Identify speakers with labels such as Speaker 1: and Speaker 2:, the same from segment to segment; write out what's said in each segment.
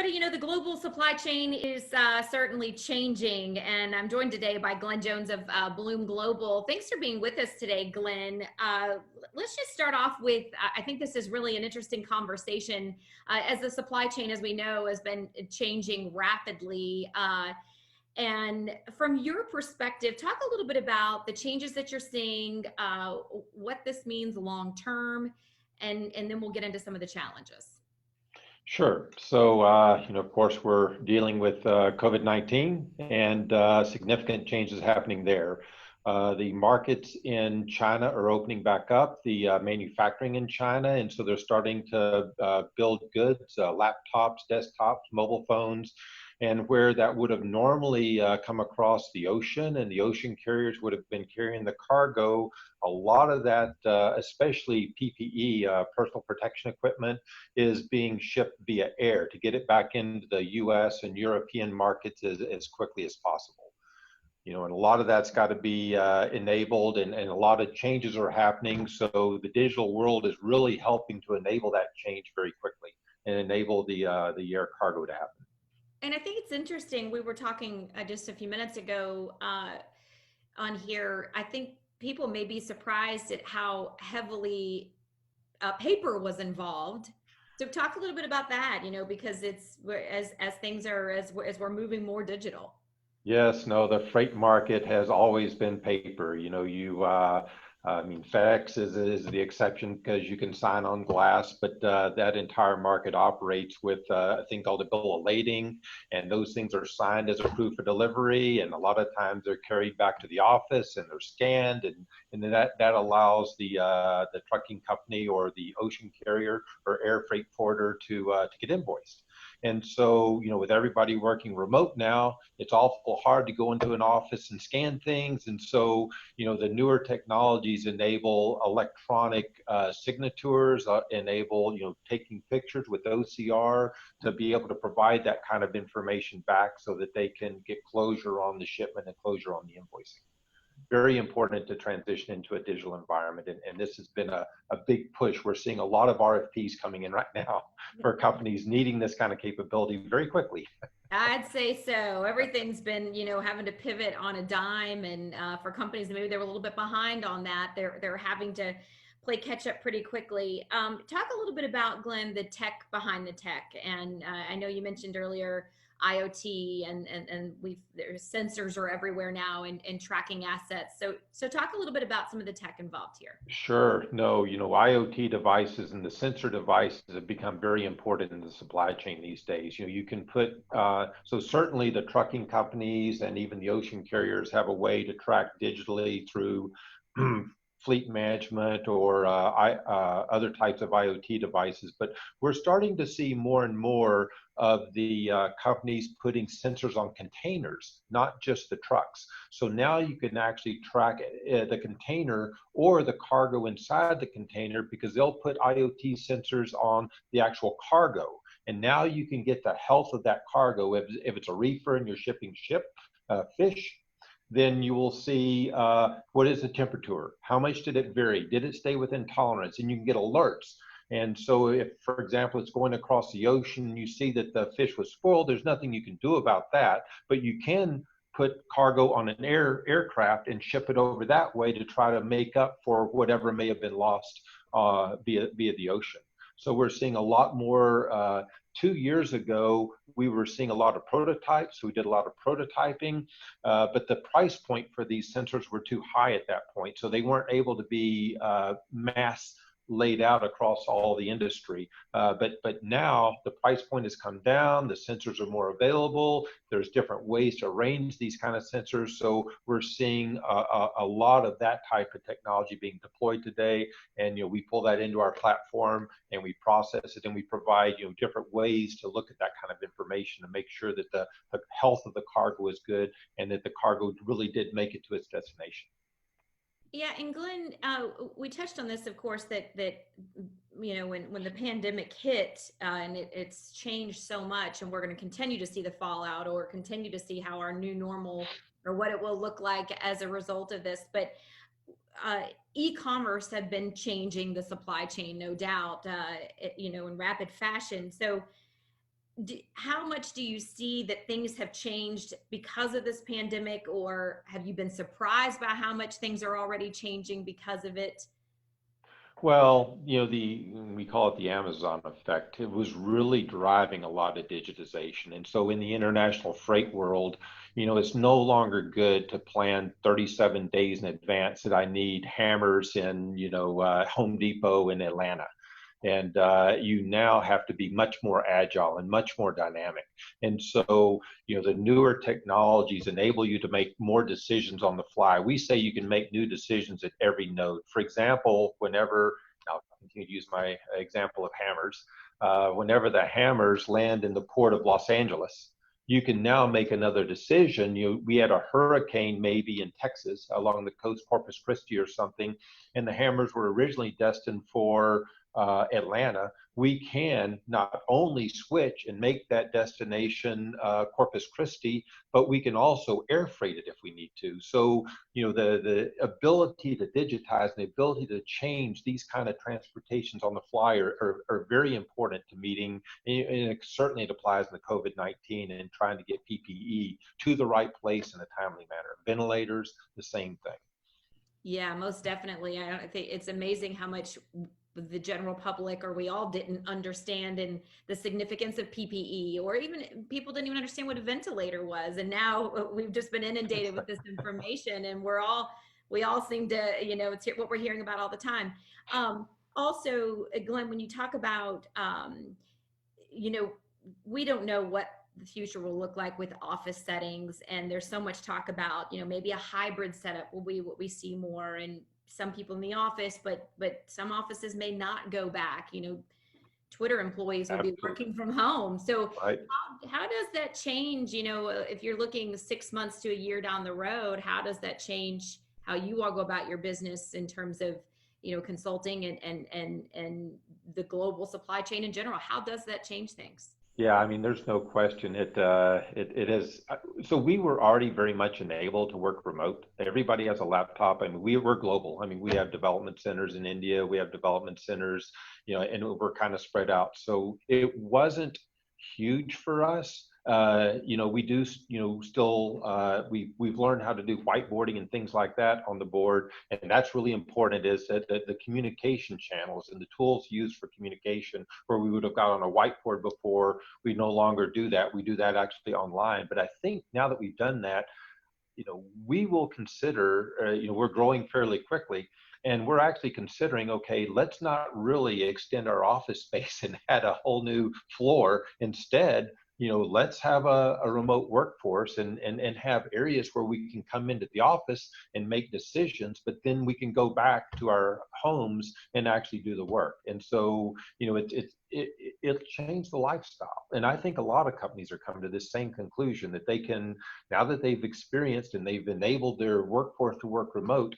Speaker 1: everybody. The global supply chain is certainly changing, and I'm joined today by Glenn Jones of Bloom Global. Thanks for being with us today, Glenn. Let's just start off with, I think this is really an interesting conversation as the supply chain, as we know, has been changing rapidly. And from your perspective, talk a little bit about the changes that you're seeing, what this means long term, and then we'll get into some of the challenges.
Speaker 2: Sure. So, of course, we're dealing with COVID-19 and significant changes happening there. The markets in China are opening back up, the manufacturing in China, and so they're starting to build goods, laptops, desktops, mobile phones, and where that would have normally come across the ocean and the ocean carriers would have been carrying the cargo, a lot of that, especially PPE, personal protection equipment, is being shipped via air to get it back into the US and European markets as quickly as possible. And a lot of that's got to be enabled, and a lot of changes are happening. So the digital world is really helping to enable that change very quickly and enable the air cargo to happen.
Speaker 1: And I think it's interesting. We were talking just a few minutes ago on here. I think people may be surprised at how heavily paper was involved. So talk a little bit about that, because it's as things are, as we're moving more digital.
Speaker 2: Yes, no, the freight market has always been paper. FedEx is the exception because you can sign on glass, but that entire market operates with a thing called a bill of lading, and those things are signed as a proof of delivery, and a lot of times they're carried back to the office and they're scanned, and then that allows the trucking company or the ocean carrier or air freight forwarder to get invoiced. And so, with everybody working remote now, it's awful hard to go into an office and scan things. And so, the newer technologies enable electronic signatures, enable, taking pictures with OCR to be able to provide that kind of information back so that they can get closure on the shipment and closure on the invoicing. Very important to transition into a digital environment. And this has been a big push. We're seeing a lot of RFPs coming in right now for companies needing this kind of capability very quickly.
Speaker 1: I'd say so. Everything's been, having to pivot on a dime, and for companies maybe they were a little bit behind on that, they're having to play catch up pretty quickly. Talk a little bit about, Glenn, the tech behind the tech. And I know you mentioned earlier IoT, and there's sensors are everywhere now, and tracking assets. So talk a little bit about some of the tech involved here.
Speaker 2: Sure. No, IoT devices and the sensor devices have become very important in the supply chain these days. You can put, so certainly the trucking companies and even the ocean carriers have a way to track digitally through fleet management or other types of IoT devices. But we're starting to see more and more of the companies putting sensors on containers, not just the trucks. So now you can actually track the container or the cargo inside the container, because they'll put IoT sensors on the actual cargo. And now you can get the health of that cargo. If it's a reefer and you're shipping fish, then you will see what is the temperature, how much did it vary, did it stay within tolerance, and you can get alerts. And so if, for example, it's going across the ocean and you see that the fish was spoiled, there's nothing you can do about that, but you can put cargo on an aircraft and ship it over that way to try to make up for whatever may have been lost via the ocean. So we're seeing a lot more. 2 years ago, we were seeing a lot of prototypes. So we did a lot of prototyping, but the price point for these sensors were too high at that point. So they weren't able to be mass laid out across all the industry. But now the price point has come down, the sensors are more available, there's different ways to arrange these kind of sensors. So we're seeing a lot of that type of technology being deployed today. And we pull that into our platform and we process it, and we provide different ways to look at that kind of information and make sure that the health of the cargo is good and that the cargo really did make it to its destination.
Speaker 1: Yeah, and Glenn, we touched on this, of course, that when the pandemic hit and it's changed so much, and we're going to continue to see the fallout or continue to see how our new normal or what it will look like as a result of this. But e-commerce have been changing the supply chain, no doubt, in rapid fashion. So how much do you see that things have changed because of this pandemic, or have you been surprised by how much things are already changing because of it?
Speaker 2: Well, we call it the Amazon effect. It was really driving a lot of digitization. And so in the international freight world, it's no longer good to plan 37 days in advance that I need hammers in, Home Depot in Atlanta. And you now have to be much more agile and much more dynamic. And so, the newer technologies enable you to make more decisions on the fly. We say you can make new decisions at every node. For example, I'll continue to use my example of hammers, whenever the hammers land in the port of Los Angeles, you can now make another decision. We had a hurricane maybe in Texas along the coast, Corpus Christi or something, and the hammers were originally destined for Atlanta. We can not only switch and make that destination Corpus Christi, but we can also air freight it if we need to. So, the ability to digitize and the ability to change these kind of transportations on the fly are very important to meeting. And certainly it applies in the COVID-19 and trying to get PPE to the right place in a timely manner. Ventilators, the same thing.
Speaker 1: Yeah, most definitely. I think it's amazing how much the general public, or we all, didn't understand and the significance of PPE, or even people didn't even understand what a ventilator was. And now we've just been inundated with this information, and we all seem to, it's what we're hearing about all the time. Also, Glenn, when you talk about, you know, we don't know what the future will look like with office settings, and there's so much talk about, maybe a hybrid setup will be what we see more, and some people in the office, but some offices may not go back. Twitter employees will be
Speaker 2: Absolutely.
Speaker 1: working from home. So
Speaker 2: Right.
Speaker 1: how does that change? If you're looking 6 months to a year down the road, how does that change how you all go about your business in terms of, consulting and the global supply chain in general? How does that change things?
Speaker 2: Yeah, I mean, there's no question. It is. So we were already very much enabled to work remote. Everybody has a laptop. I mean, we're global. I mean, we have development centers in India. We have development centers, and we're kind of spread out. So it wasn't huge for us. We do, still, we've learned how to do whiteboarding and things like that on the board, and that's really important. Is that the communication channels and the tools used for communication, where we would have got on a whiteboard before, we no longer do that. We do that actually online. But I think now that we've done that, we will consider, we're growing fairly quickly, and we're actually considering, okay, let's not really extend our office space and add a whole new floor. Instead, let's have a remote workforce and have areas where we can come into the office and make decisions, but then we can go back to our homes and actually do the work. And so, it changed the lifestyle. And I think a lot of companies are coming to this same conclusion, that they can, now that they've experienced and they've enabled their workforce to work remote,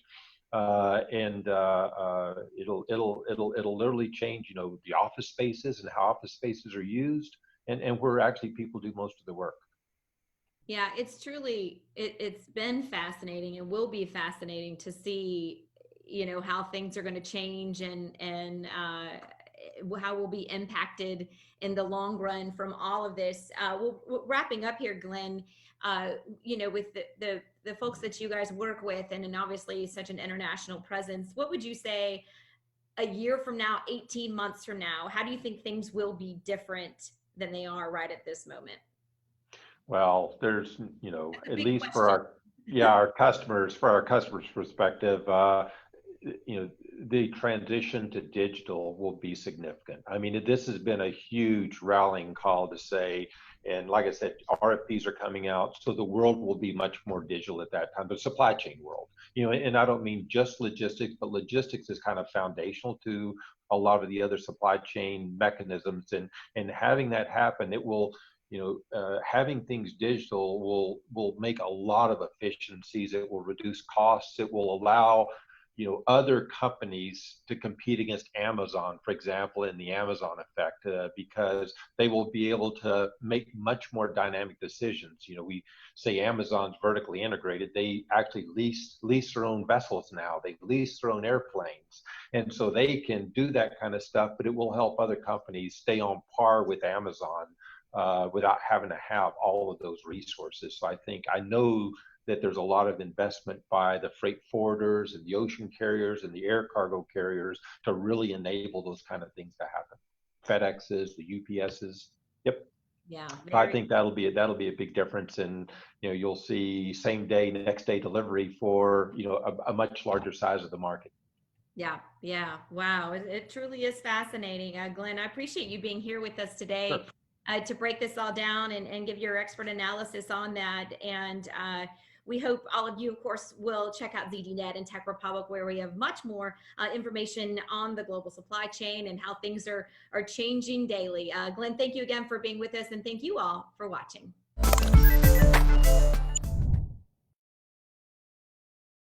Speaker 2: and it'll literally change, the office spaces and how office spaces are used, and where actually people do most of the work.
Speaker 1: Yeah, it's truly, it's been fascinating and will be fascinating to see, how things are going to change, and how we'll be impacted in the long run from all of this. Wrapping up here, Glenn, with the folks that you guys work with, and obviously such an international presence, what would you say a year from now, 18 months from now, how do you think things will be different than they are right at this moment?
Speaker 2: Well, there's,
Speaker 1: That's a
Speaker 2: at
Speaker 1: big
Speaker 2: least for
Speaker 1: question.
Speaker 2: our customers' perspective, you know, the transition to digital will be significant. I mean, this has been a huge rallying call to say, and like I said, RFPs are coming out, so the world will be much more digital at that time, the supply chain world. And I don't mean just logistics, but logistics is kind of foundational to a lot of the other supply chain mechanisms, and having that happen, it will, having things digital will make a lot of efficiencies. It will reduce costs. It will allow, other companies to compete against Amazon, for example, in the Amazon effect, because they will be able to make much more dynamic decisions. We say Amazon's vertically integrated. They actually lease their own vessels now. They lease their own airplanes, and so they can do that kind of stuff. But it will help other companies stay on par with Amazon, without having to have all of those resources. So I know that there's a lot of investment by the freight forwarders and the ocean carriers and the air cargo carriers to really enable those kind of things to happen. FedExes, the UPSs. Yep.
Speaker 1: Yeah,
Speaker 2: I
Speaker 1: very.
Speaker 2: think that'll be a big difference, and you'll see same day, next day delivery for a much larger size of the market.
Speaker 1: Yeah, yeah. Wow. It truly is fascinating. Glenn, I appreciate you being here with us
Speaker 2: Sure.
Speaker 1: today to break this all down and give your expert analysis on that. And we hope all of you, of course, will check out ZDNet and Tech Republic, where we have much more information on the global supply chain and how things are changing daily. Glenn, thank you again for being with us, and thank you all for watching.